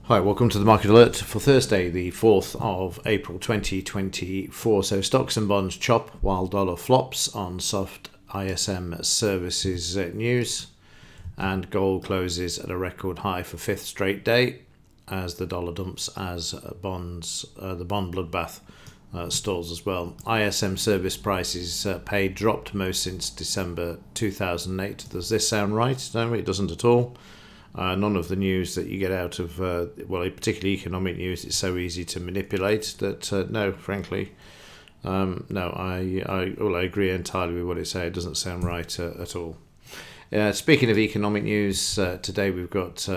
Hi, welcome to the Market Alert for Thursday, the 4th of April 2024. So stocks and bonds chop while dollar flops on soft ISM services news, and gold closes at a record high for fifth straight day as the dollar dumps as bonds, the bond bloodbath stalls as well. ISM service prices paid dropped most since December 2008. Does this sound right? No, it doesn't at all. None of the news that you get out of, particularly economic news, it's so easy to manipulate that, no, frankly, I agree entirely with what it says. It doesn't sound right at all. Speaking of economic news, today we've got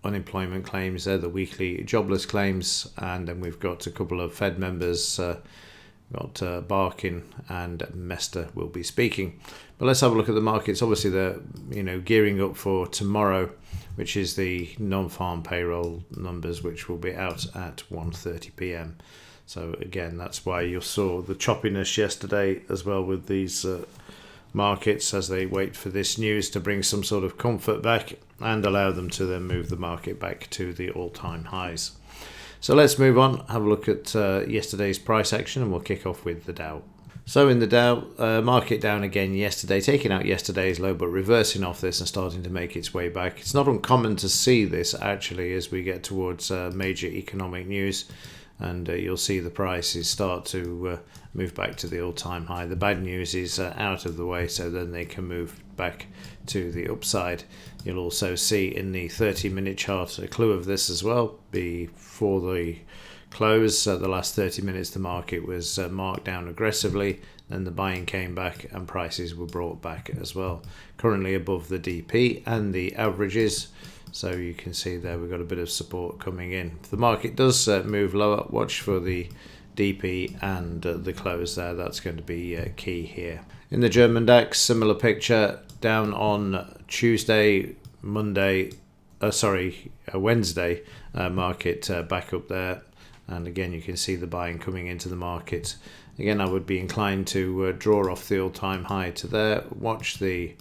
unemployment claims, the weekly jobless claims, and then we've got a couple of Fed members, Barkin and Mester will be speaking. But let's have a look at the markets. Obviously, they're gearing up for tomorrow, which is the non-farm payroll numbers, which will be out at 1:30 p.m. So again, that's why you saw the choppiness yesterday as well with these markets as they wait for this news to bring some sort of comfort back and allow them to then move the market back to the all-time highs. So let's move on, have a look at yesterday's price action, and we'll kick off with the Dow. So in the Dow, market down again yesterday, taking out yesterday's low, but reversing off this and starting to make its way back. It's not uncommon to see this actually as we get towards major economic news, and you'll see the prices start to move back to the all-time high. The bad news is out of the way, so then they can move back to the upside. You'll also see in the 30-minute chart a clue of this as well. Before the close, the last 30 minutes the market was marked down aggressively, then the buying came back and prices were brought back as well. Currently above the DP and the averages, so you can see there we've got a bit of support coming in. If the market does move lower, watch for the DP and the close there. That's going to be key here. In the German DAX, similar picture, down on Wednesday, market back up there. And again, you can see the buying coming into the market. Again, I would be inclined to draw off the all-time high to there. Watch the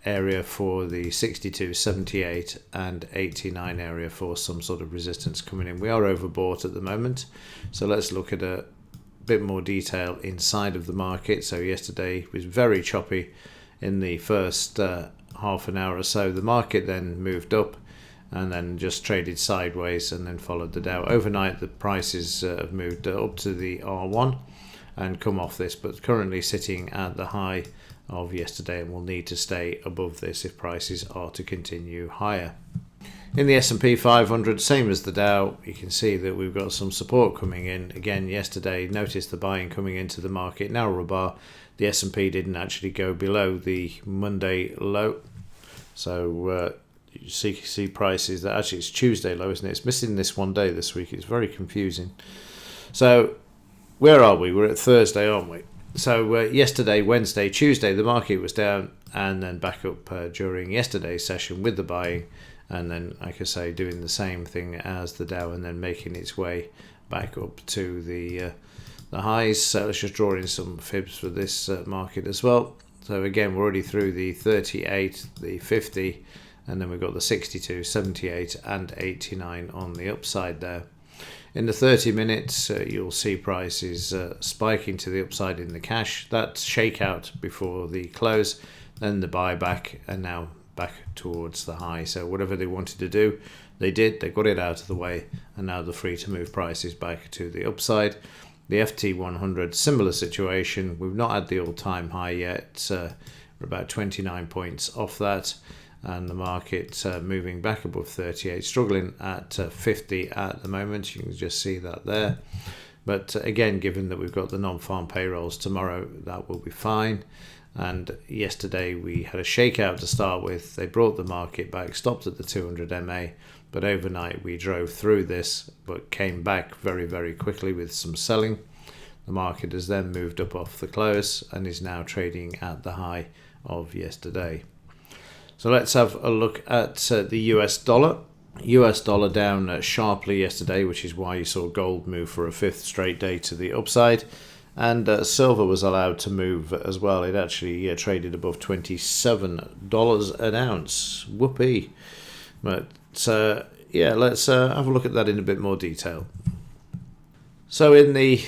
area for the 62, 78 and 89 area for some sort of resistance coming in. We are overbought at the moment. So let's look at a bit more detail inside of the market. So yesterday was very choppy in the first half an hour or so. The market then moved up and then just traded sideways and then followed the Dow. Overnight, the prices have moved up to the R1 and come off this, but currently sitting at the high of yesterday and will need to stay above this if prices are to continue higher. In the S&P 500, same as the Dow, you can see that we've got some support coming in. Again, yesterday, notice the buying coming into the market. Narrow bar, the S&P didn't actually go below the Monday low. So you see prices that actually it's Tuesday low, isn't it? It's missing this one day this week. It's very confusing. So where are we? We're at Thursday, aren't we? So yesterday, Wednesday, Tuesday, the market was down and then back up during yesterday's session with the buying, and then, like I say, doing the same thing as the Dow and then making its way back up to the highs. So let's just draw in some fibs for this market as well. So again, we're already through the 38, the 50, and then we've got the 62, 78 and 89 on the upside there. In the 30 minutes, you'll see prices spiking to the upside in the cash. That shakeout before the close, then the buyback, and now back towards the high. So whatever they wanted to do, they did. They got it out of the way, and now they're free to move prices back to the upside. The FT100, similar situation. We've not had the all-time high yet. We're about 29 points off that. And the market moving back above 38, struggling at 50 at the moment. You can just see that there. But again, given that we've got the non-farm payrolls tomorrow, that will be fine. And yesterday we had a shakeout to start with. They brought the market back, stopped at the 200 MA, but overnight we drove through this, but came back very, very quickly with some selling. The market has then moved up off the close and is now trading at the high of yesterday. So let's have a look at the US dollar. US dollar down sharply yesterday, which is why you saw gold move for a fifth straight day to the upside. And silver was allowed to move as well. It actually traded above $27 an ounce. Whoopee. But yeah, let's have a look at that in a bit more detail. So in the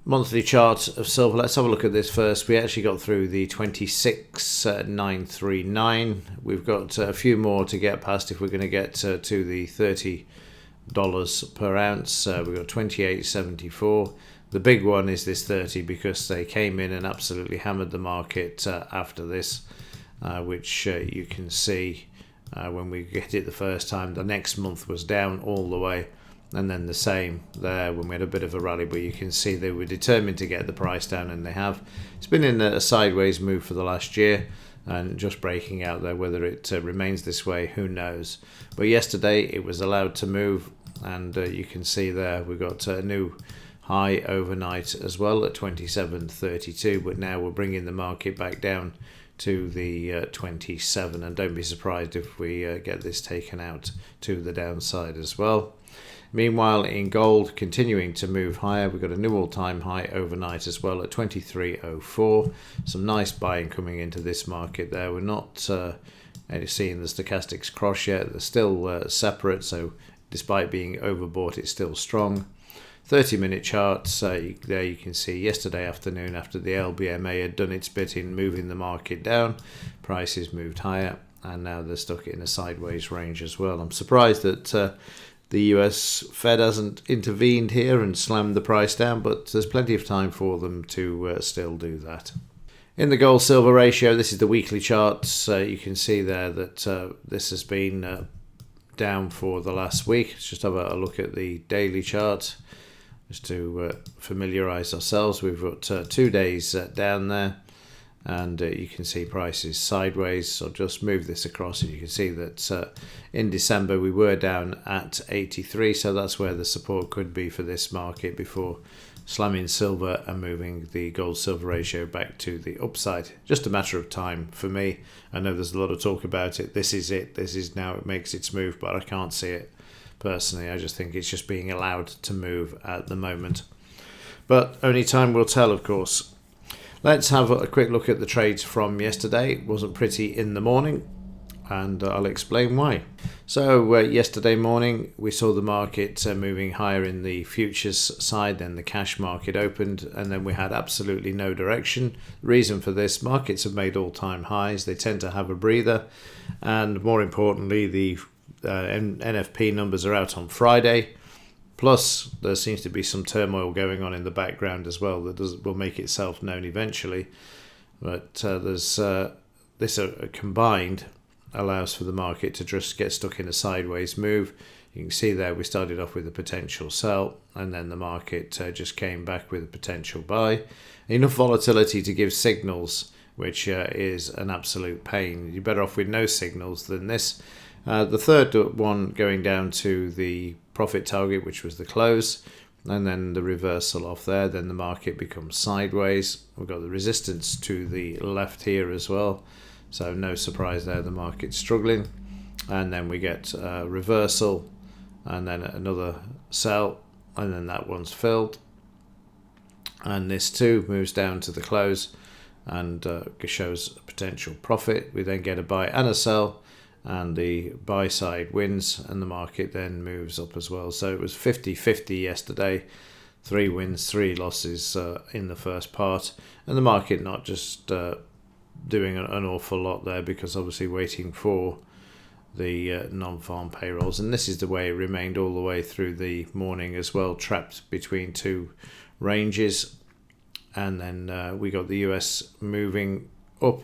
monthly chart of silver, let's have a look at this first. We actually got through the 26,939. We've got a few more to get past if we're going to get to the $30 per ounce. We've got 28.74. The big one is this 30 because they came in and absolutely hammered the market after this, which you can see when we get it the first time. The next month was down all the way, and then the same there when we had a bit of a rally, but you can see they were determined to get the price down, and they have. It's been in a sideways move for the last year and just breaking out there. Whether it remains this way, who knows. But yesterday it was allowed to move, and you can see there we got a new high overnight as well at 27.32, but now we're bringing the market back down to the 27, and don't be surprised if we get this taken out to the downside as well. Meanwhile, in gold, continuing to move higher, we've got a new all-time high overnight as well at 23.04. Some nice buying coming into this market there. We're not seeing the stochastics cross yet. They're still separate, so despite being overbought, it's still strong. 30-minute charts, there you can see yesterday afternoon after the LBMA had done its bit in moving the market down, prices moved higher, and now they're stuck in a sideways range as well. I'm surprised that the US Fed hasn't intervened here and slammed the price down, but there's plenty of time for them to still do that. In the gold-silver ratio, this is the weekly charts. You can see there that this has been down for the last week. Let's just have a look at the daily chart just to familiarise ourselves. We've got 2 days down there, and you can see prices sideways. So I'll just move this across, and you can see that in December we were down at 83, so that's where the support could be for this market before slamming silver and moving the gold-silver ratio back to the upside. Just a matter of time for me. I know there's a lot of talk about it. This is it. This is now it makes its move, but I can't see it personally. I just think it's just being allowed to move at the moment. But only time will tell, of course. Let's have a quick look at the trades from yesterday. It wasn't pretty in the morning, and I'll explain why. So yesterday morning we saw the market moving higher in the futures side, then the cash market opened, and then we had absolutely no direction. The reason for this, markets have made all-time highs. They tend to have a breather, and more importantly, the NFP numbers are out on Friday. Plus, there seems to be some turmoil going on in the background as well that will make itself known eventually. But there's this combined allows for the market to just get stuck in a sideways move. You can see there we started off with a potential sell, and then the market just came back with a potential buy. Enough volatility to give signals, which is an absolute pain. You're better off with no signals than this. The third one going down to the profit target, which was the close, and then the reversal off there. Then the market becomes sideways. We've got the resistance to the left here as well, so no surprise there, the market's struggling. And then we get a reversal, and then another sell, and then that one's filled, and this too moves down to the close and shows a potential profit. We then get a buy and a sell, and the buy side wins, and the market then moves up as well. So it was 50-50 yesterday, 3 wins, 3 losses in the first part, and the market not just doing an awful lot there, because obviously waiting for the non-farm payrolls, and this is the way it remained all the way through the morning as well, trapped between 2 ranges. And then we got the US moving up,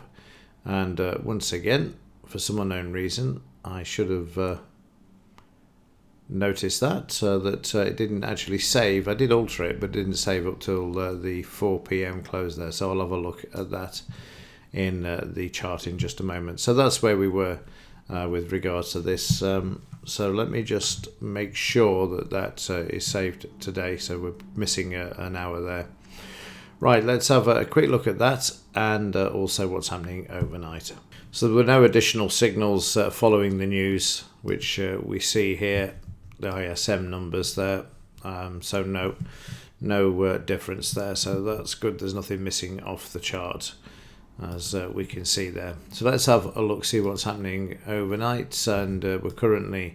and once again, for some unknown reason, I should have noticed that it didn't actually save. I did alter it, but it didn't save up till the 4 p.m. close there. So I'll have a look at that in the chart in just a moment. So that's where we were with regards to this. So let me just make sure that is saved today. So we're missing an hour there. Right, let's have a quick look at that, and also what's happening overnight. So there were no additional signals following the news, which we see here, the ISM numbers there. So no difference there. So that's good. There's nothing missing off the chart, as we can see there. So let's have a look, see what's happening overnight. And we're currently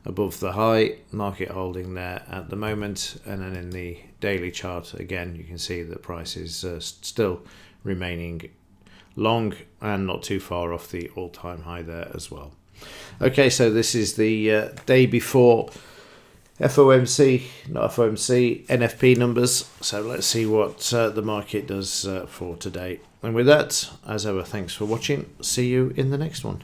above the high, market holding there at the moment. And then in the daily chart, again, you can see the price is still remaining long and not too far off the all-time high there as well. Okay, so this is the day before FOMC, not FOMC, NFP numbers. So let's see what the market does for today. And with that, as ever, thanks for watching. See you in the next one.